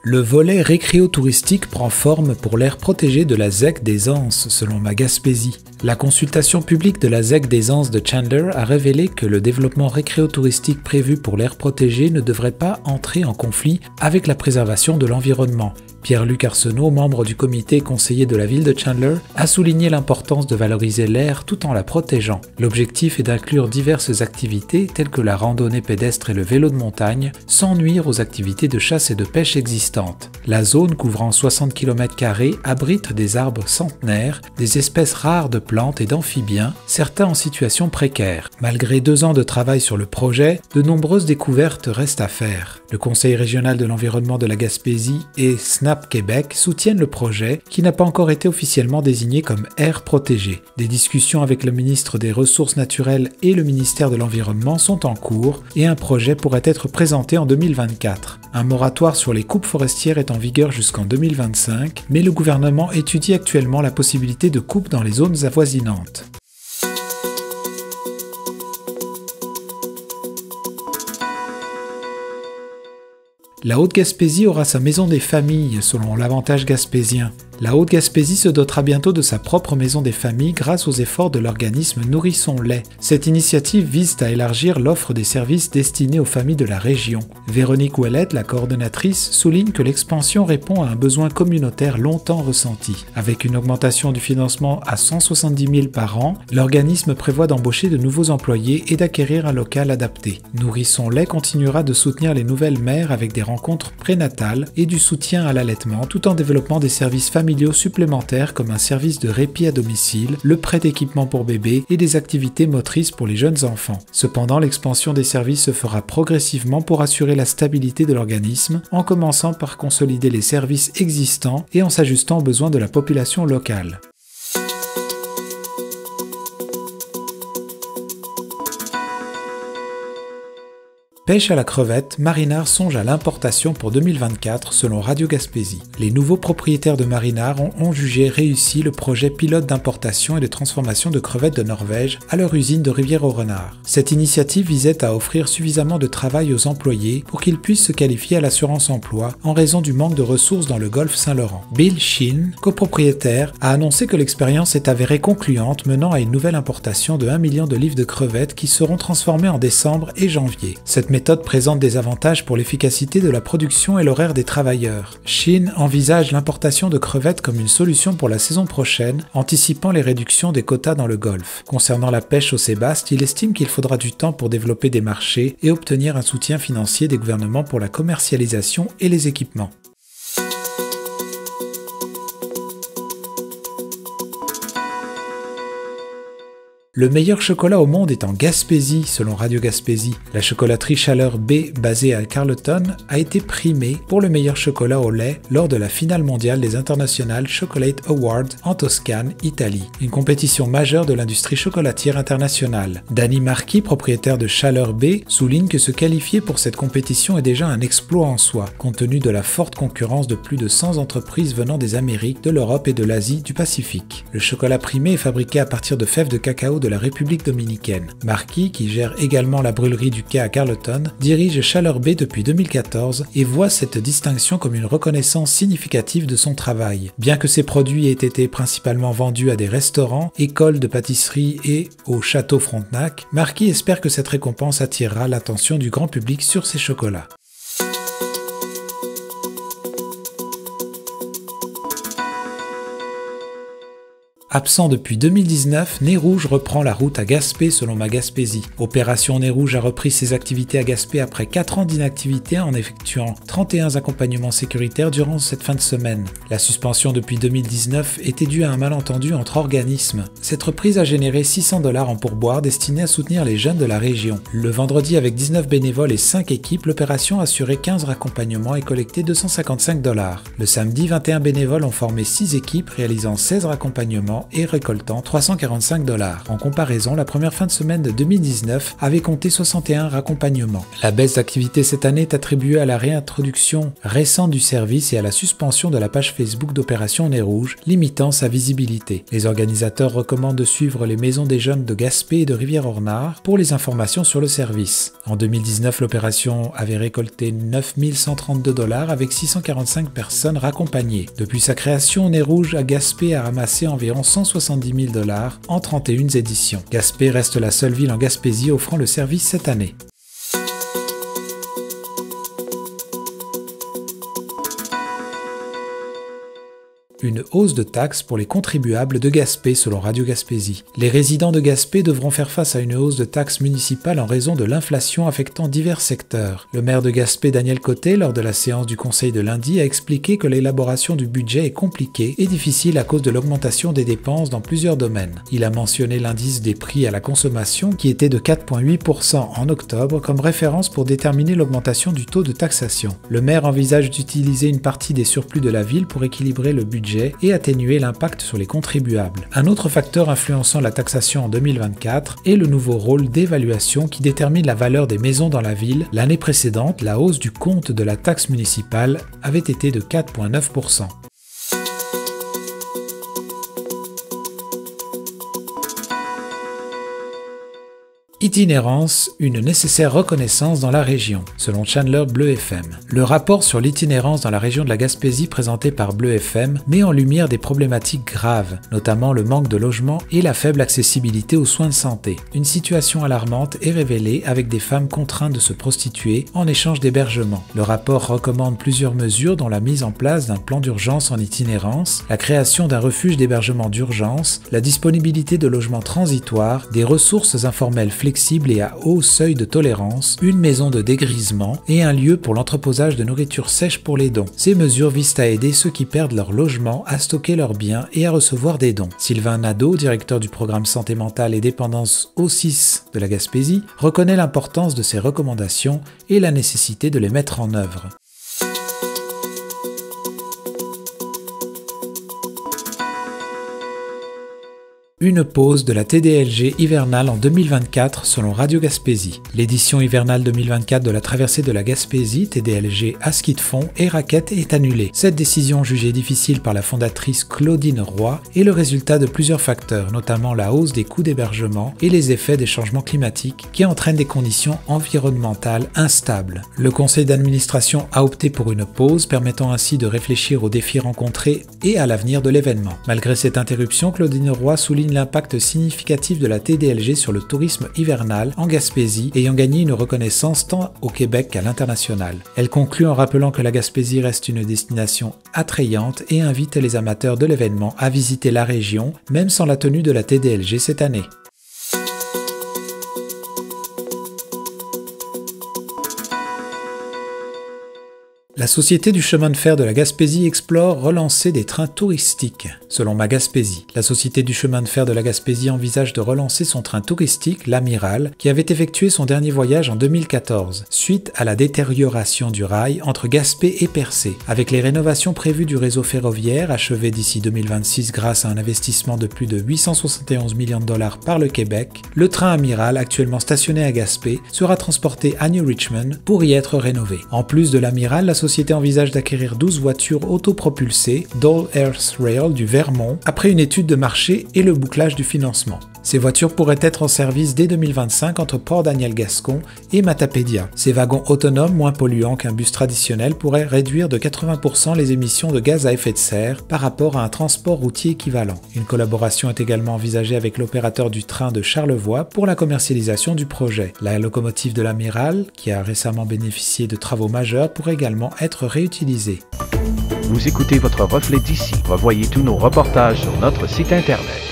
Le volet récréo-touristique prend forme pour l'aire protégée de la ZEC des Anses, selon ma Gaspésie. La consultation publique de la ZEC des Anses de Chandler a révélé que le développement récréo-touristique prévu pour l'aire protégée ne devrait pas entrer en conflit avec la préservation de l'environnement. Pierre-Luc Arsenault, membre du comité conseiller de la ville de Chandler, a souligné l'importance de valoriser l'aire tout en la protégeant. L'objectif est d'inclure diverses activités telles que la randonnée pédestre et le vélo de montagne, sans nuire aux activités de chasse et de pêche existantes. La zone couvrant 60 km² abrite des arbres centenaires, des espèces rares de plantes et d'amphibiens, certains en situation précaire. Malgré 2 ans de travail sur le projet, de nombreuses découvertes restent à faire. Le Conseil régional de l'environnement de la Gaspésie et SNAP Québec soutiennent le projet qui n'a pas encore été officiellement désigné comme aire protégée. Des discussions avec le ministre des Ressources naturelles et le ministère de l'Environnement sont en cours et un projet pourrait être présenté en 2024. Un moratoire sur les coupes forestières est en vigueur jusqu'en 2025, mais le gouvernement étudie actuellement la possibilité de coupes dans les zones avoisinantes. La Haute-Gaspésie aura sa maison des familles, selon l'Avantage gaspésien. La Haute-Gaspésie se dotera bientôt de sa propre maison des familles grâce aux efforts de l'organisme Nourrisson Lait. Cette initiative vise à élargir l'offre des services destinés aux familles de la région. Véronique Ouellette, la coordonnatrice, souligne que l'expansion répond à un besoin communautaire longtemps ressenti. Avec une augmentation du financement à 170 000 par an, l'organisme prévoit d'embaucher de nouveaux employés et d'acquérir un local adapté. Nourrisson Lait continuera de soutenir les nouvelles mères avec des rencontres prénatales et du soutien à l'allaitement tout en développant des services familiaux supplémentaires comme un service de répit à domicile, le prêt d'équipement pour bébés et des activités motrices pour les jeunes enfants. Cependant, l'expansion des services se fera progressivement pour assurer la stabilité de l'organisme, en commençant par consolider les services existants et en s'ajustant aux besoins de la population locale. Pêche à la crevette, Marinard songe à l'importation pour 2024 selon Radio Gaspésie. Les nouveaux propriétaires de Marinard ont jugé réussi le projet pilote d'importation et de transformation de crevettes de Norvège à leur usine de Rivière-au-Renard. Cette initiative visait à offrir suffisamment de travail aux employés pour qu'ils puissent se qualifier à l'assurance emploi en raison du manque de ressources dans le golfe Saint-Laurent. Bill Sheen, copropriétaire, a annoncé que l'expérience est avérée concluante menant à une nouvelle importation de 1 million de livres de crevettes qui seront transformées en décembre et janvier. Cette méthode présente des avantages pour l'efficacité de la production et l'horaire des travailleurs. Sheen envisage l'importation de crevettes comme une solution pour la saison prochaine, anticipant les réductions des quotas dans le Golfe. Concernant la pêche au sébaste, il estime qu'il faudra du temps pour développer des marchés et obtenir un soutien financier des gouvernements pour la commercialisation et les équipements. Le meilleur chocolat au monde est en Gaspésie, selon Radio Gaspésie. La chocolaterie Chaleur B, basée à Carleton, a été primée pour le meilleur chocolat au lait lors de la finale mondiale des International Chocolate Awards en Toscane, Italie, une compétition majeure de l'industrie chocolatière internationale. Danny Marquis, propriétaire de Chaleur B, souligne que se qualifier pour cette compétition est déjà un exploit en soi, compte tenu de la forte concurrence de plus de 100 entreprises venant des Amériques, de l'Europe et de l'Asie du Pacifique. Le chocolat primé est fabriqué à partir de fèves de cacao de la République dominicaine. Marquis, qui gère également la brûlerie du quai à Carleton, dirige Chaleur B depuis 2014 et voit cette distinction comme une reconnaissance significative de son travail. Bien que ses produits aient été principalement vendus à des restaurants, écoles de pâtisserie et au Château Frontenac, Marquis espère que cette récompense attirera l'attention du grand public sur ses chocolats. Absent depuis 2019, Nez Rouge reprend la route à Gaspé selon ma Gaspésie. Opération Nez Rouge a repris ses activités à Gaspé après 4 ans d'inactivité en effectuant 31 accompagnements sécuritaires durant cette fin de semaine. La suspension depuis 2019 était due à un malentendu entre organismes. Cette reprise a généré 600 $ en pourboire destinés à soutenir les jeunes de la région. Le vendredi, avec 19 bénévoles et 5 équipes, l'opération a assuré 15 raccompagnements et collecté 255 $. Le samedi, 21 bénévoles ont formé 6 équipes réalisant 16 raccompagnements faisant et récoltant 345 $. En comparaison, la première fin de semaine de 2019 avait compté 61 raccompagnements. La baisse d'activité cette année est attribuée à la réintroduction récente du service et à la suspension de la page Facebook d'Opération Nez Rouge, limitant sa visibilité. Les organisateurs recommandent de suivre les maisons des jeunes de Gaspé et de Rivière-Ornard pour les informations sur le service. En 2019, l'opération avait récolté 9 132 $ avec 645 personnes raccompagnées. Depuis sa création, Nez Rouge à Gaspé a ramassé environ 170 000 $ en 31 éditions. Gaspé reste la seule ville en Gaspésie offrant le service cette année. Une hausse de taxes pour les contribuables de Gaspé selon Radio Gaspésie. Les résidents de Gaspé devront faire face à une hausse de taxes municipales en raison de l'inflation affectant divers secteurs. Le maire de Gaspé, Daniel Côté, lors de la séance du conseil de lundi, a expliqué que l'élaboration du budget est compliquée et difficile à cause de l'augmentation des dépenses dans plusieurs domaines. Il a mentionné l'indice des prix à la consommation qui était de 4,8% en octobre comme référence pour déterminer l'augmentation du taux de taxation. Le maire envisage d'utiliser une partie des surplus de la ville pour équilibrer le budget et atténuer l'impact sur les contribuables. Un autre facteur influençant la taxation en 2024 est le nouveau rôle d'évaluation qui détermine la valeur des maisons dans la ville. L'année précédente, la hausse du compte de la taxe municipale avait été de 4,9%. Itinérance, une nécessaire reconnaissance dans la région, selon Chandler Bleu FM. Le rapport sur l'itinérance dans la région de la Gaspésie présenté par Bleu FM met en lumière des problématiques graves, notamment le manque de logement et la faible accessibilité aux soins de santé. Une situation alarmante est révélée avec des femmes contraintes de se prostituer en échange d'hébergement. Le rapport recommande plusieurs mesures dont la mise en place d'un plan d'urgence en itinérance, la création d'un refuge d'hébergement d'urgence, la disponibilité de logements transitoires, des ressources informelles flexibles et à haut seuil de tolérance, une maison de dégrisement et un lieu pour l'entreposage de nourriture sèche pour les dons. Ces mesures visent à aider ceux qui perdent leur logement à stocker leurs biens et à recevoir des dons. Sylvain Nadeau, directeur du programme Santé mentale et dépendance au 6 de la Gaspésie, reconnaît l'importance de ces recommandations et la nécessité de les mettre en œuvre. Une pause de la TDLG hivernale en 2024 selon Radio Gaspésie. L'édition hivernale 2024 de la traversée de la Gaspésie, TDLG à ski de fond et raquettes est annulée. Cette décision jugée difficile par la fondatrice Claudine Roy est le résultat de plusieurs facteurs, notamment la hausse des coûts d'hébergement et les effets des changements climatiques qui entraînent des conditions environnementales instables. Le conseil d'administration a opté pour une pause permettant ainsi de réfléchir aux défis rencontrés et à l'avenir de l'événement. Malgré cette interruption, Claudine Roy souligne l'impact significatif de la TDLG sur le tourisme hivernal en Gaspésie, ayant gagné une reconnaissance tant au Québec qu'à l'international. Elle conclut en rappelant que la Gaspésie reste une destination attrayante et invite les amateurs de l'événement à visiter la région, même sans la tenue de la TDLG cette année. La Société du chemin de fer de la Gaspésie explore relancer des trains touristiques. Selon Ma Gaspésie, la Société du chemin de fer de la Gaspésie envisage de relancer son train touristique, l'Amiral, qui avait effectué son dernier voyage en 2014, suite à la détérioration du rail entre Gaspé et Percé. Avec les rénovations prévues du réseau ferroviaire, achevées d'ici 2026 grâce à un investissement de plus de 871 millions de $ par le Québec, le train Amiral, actuellement stationné à Gaspé, sera transporté à New Richmond pour y être rénové. En plus de l'Amiral, la société envisage d'acquérir 12 voitures autopropulsées Dole Earth Rail du Vermont après une étude de marché et le bouclage du financement. Ces voitures pourraient être en service dès 2025 entre Port-Daniel-Gascon et Matapédia. Ces wagons autonomes moins polluants qu'un bus traditionnel pourraient réduire de 80% les émissions de gaz à effet de serre par rapport à un transport routier équivalent. Une collaboration est également envisagée avec l'opérateur du train de Charlevoix pour la commercialisation du projet. La locomotive de l'Amiral, qui a récemment bénéficié de travaux majeurs, pourrait également être réutilisée. Vous écoutez votre reflet d'ici. Revoyez tous nos reportages sur notre site internet.